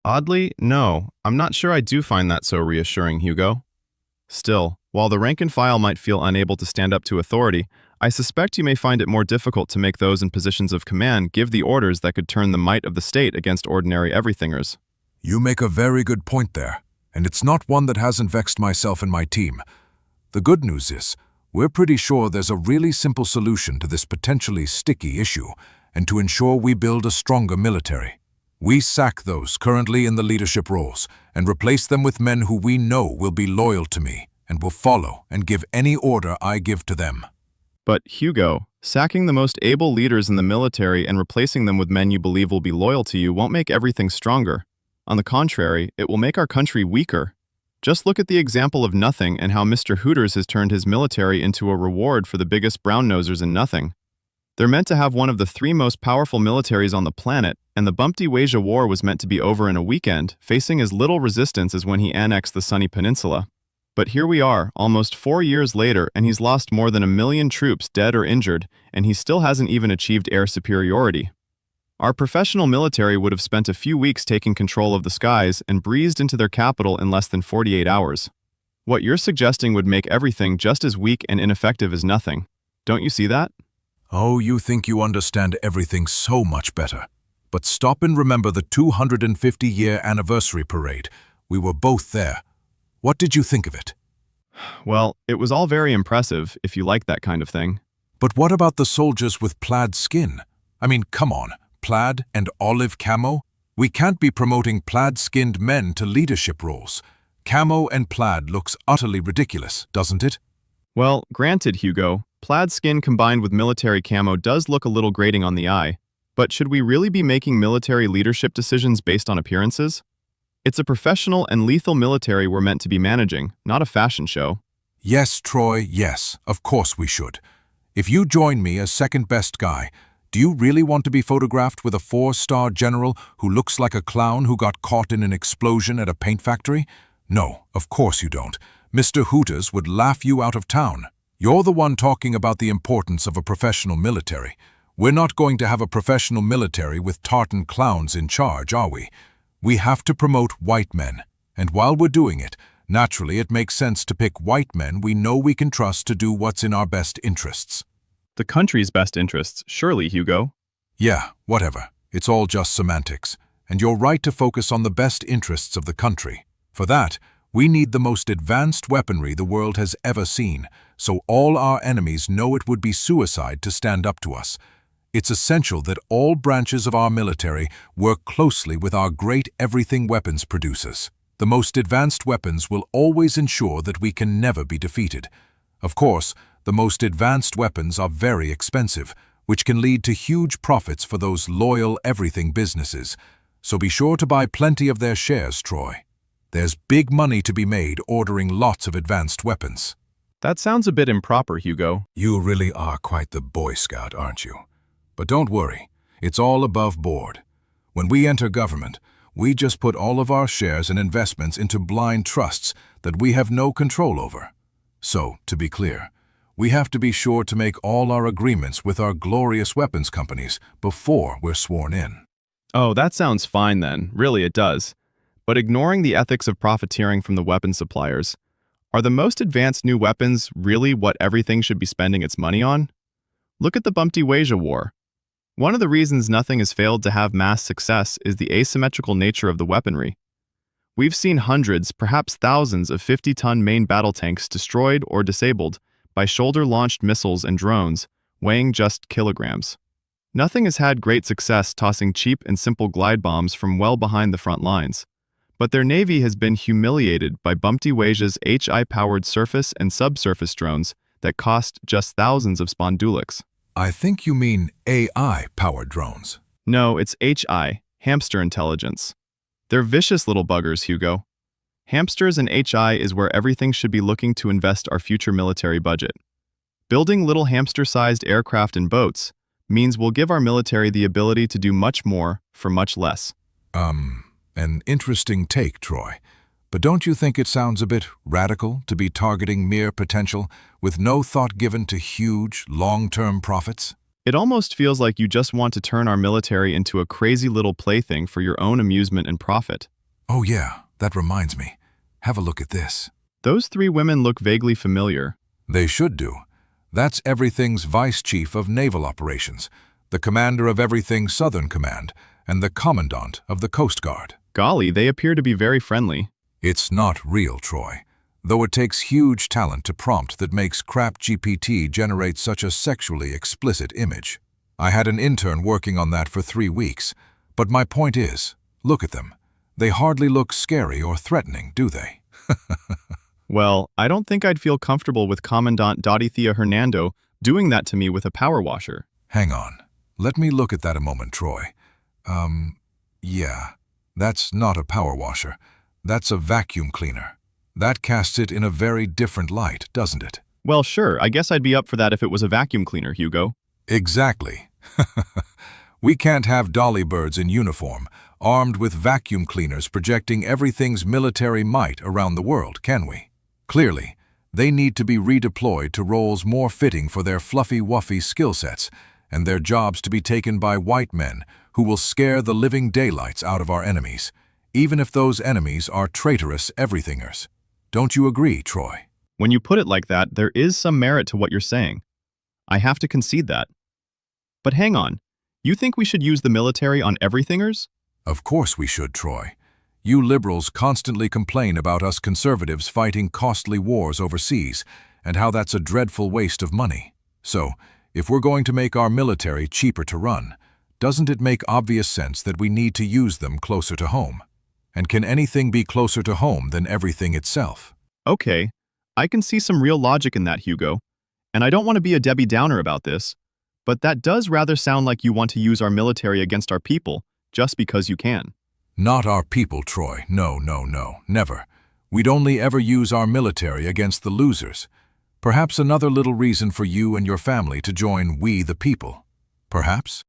Oddly, no, I'm not sure I do find that so reassuring, Hugo. Still, while the rank and file might feel unable to stand up to authority, I suspect you may find it more difficult to make those in positions of command give the orders that could turn the might of the state against ordinary everythingers. You make a very good point there, and it's not one that hasn't vexed myself and my team. The good news is, we're pretty sure there's a really simple solution to this potentially sticky issue, and to ensure we build a stronger military. We sack those currently in the leadership roles and replace them with men who we know will be loyal to me and will follow and give any order I give to them. But, Hugo, sacking the most able leaders in the military and replacing them with men you believe will be loyal to you won't make everything stronger. On the contrary, it will make our country weaker. Just look at the example of nothing and how Mr. Hooters has turned his military into a reward for the biggest brown-nosers in nothing. They're meant to have one of the 3 most powerful militaries on the planet, and the WDESBG war was meant to be over in a weekend, facing as little resistance as when he annexed the Sunny Peninsula. But here we are, almost 4 years later, and he's lost more than 1 million troops dead or injured, and he still hasn't even achieved air superiority. Our professional military would have spent a few weeks taking control of the skies and breezed into their capital in less than 48 hours. What you're suggesting would make everything just as weak and ineffective as nothing. Don't you see that? Oh, you think you understand everything so much better. But stop and remember the 250-year anniversary parade. We were both there. What did you think of it? Well, it was all very impressive, if you like that kind of thing. But what about the soldiers with plaid skin? I mean, come on, plaid and olive camo? We can't be promoting plaid-skinned men to leadership roles. Camo and plaid looks utterly ridiculous, doesn't it? Well, granted, Hugo, plaid skin combined with military camo does look a little grating on the eye, but should we really be making military leadership decisions based on appearances? It's a professional and lethal military we're meant to be managing, not a fashion show. Yes, Troy, yes, of course we should. If you join me as second best guy, do you really want to be photographed with a 4-star general who looks like a clown who got caught in an explosion at a paint factory? No, of course you don't. Mr. Hooters would laugh you out of town. You're the one talking about the importance of a professional military. We're not going to have a professional military with tartan clowns in charge, are we? We have to promote white men. And while we're doing it, naturally it makes sense to pick white men we know we can trust to do what's in our best interests. The country's best interests, surely, Hugo. Yeah, whatever. It's all just semantics. And you're right to focus on the best interests of the country. For that, we need the most advanced weaponry the world has ever seen, so all our enemies know it would be suicide to stand up to us. It's essential that all branches of our military work closely with our great everything weapons producers. The most advanced weapons will always ensure that we can never be defeated. Of course, the most advanced weapons are very expensive, which can lead to huge profits for those loyal everything businesses. So be sure to buy plenty of their shares, Troy. There's big money to be made ordering lots of advanced weapons. That sounds a bit improper, Hugo. You really are quite the Boy Scout, aren't you? But don't worry, it's all above board. When we enter government, we just put all of our shares and investments into blind trusts that we have no control over. So, to be clear, we have to be sure to make all our agreements with our glorious weapons companies before we're sworn in. Oh, that sounds fine then. Really, it does. But ignoring the ethics of profiteering from the weapon suppliers, are the most advanced new weapons really what everything should be spending its money on? Look at the WDESBG war. One of the reasons nothing has failed to have mass success is the asymmetrical nature of the weaponry. We've seen hundreds, perhaps thousands of 50-ton main battle tanks destroyed or disabled by shoulder-launched missiles and drones weighing just kilograms. Nothing has had great success tossing cheap and simple glide bombs from well behind the front lines. But their navy has been humiliated by WDESBG's HI-powered surface and subsurface drones that cost just thousands of spondulics. I think you mean AI-powered drones. No, it's HI, hamster intelligence. They're vicious little buggers, Hugo. Hamsters and HI is where everything should be looking to invest our future military budget. Building little hamster-sized aircraft and boats means we'll give our military the ability to do much more for much less. An interesting take, Troy. But don't you think it sounds a bit radical to be targeting mere potential with no thought given to huge, long-term profits? It almost feels like you just want to turn our military into a crazy little plaything for your own amusement and profit. Oh yeah, that reminds me. Have a look at this. Those three women look vaguely familiar. They should do. That's Everything's Vice Chief of Naval Operations, the commander of Everything Southern Command, and the commandant of the Coast Guard. Golly, they appear to be very friendly. It's not real, Troy. Though it takes huge talent to prompt that makes crap GPT generate such a sexually explicit image. I had an intern working on that for 3 weeks, but my point is, look at them. They hardly look scary or threatening, do they? Well, I don't think I'd feel comfortable with Commandant Dorothea Hernando doing that to me with a power washer. Hang on. Let me look at that a moment, Troy. Yeah. That's not a power washer. That's a vacuum cleaner. That casts it in a very different light, doesn't it? Well, sure, I guess I'd be up for that if it was a vacuum cleaner, Hugo. Exactly. We can't have dolly birds in uniform, armed with vacuum cleaners projecting everything's military might around the world, can we? Clearly, they need to be redeployed to roles more fitting for their fluffy-wuffy skill sets, and their jobs to be taken by white men who will scare the living daylights out of our enemies, even if those enemies are traitorous everythingers. Don't you agree, Troy? When you put it like that, there is some merit to what you're saying. I have to concede that. But hang on, you think we should use the military on everythingers? Of course we should, Troy. You liberals constantly complain about us conservatives fighting costly wars overseas and how that's a dreadful waste of money. So, if we're going to make our military cheaper to run, doesn't it make obvious sense that we need to use them closer to home? And can anything be closer to home than everything itself? Okay, I can see some real logic in that, Hugo. And I don't want to be a Debbie Downer about this, but that does rather sound like you want to use our military against our people, just because you can. Not our people, Troy. No, never. We'd only ever use our military against the losers. Perhaps another little reason for you and your family to join We the People. Perhaps?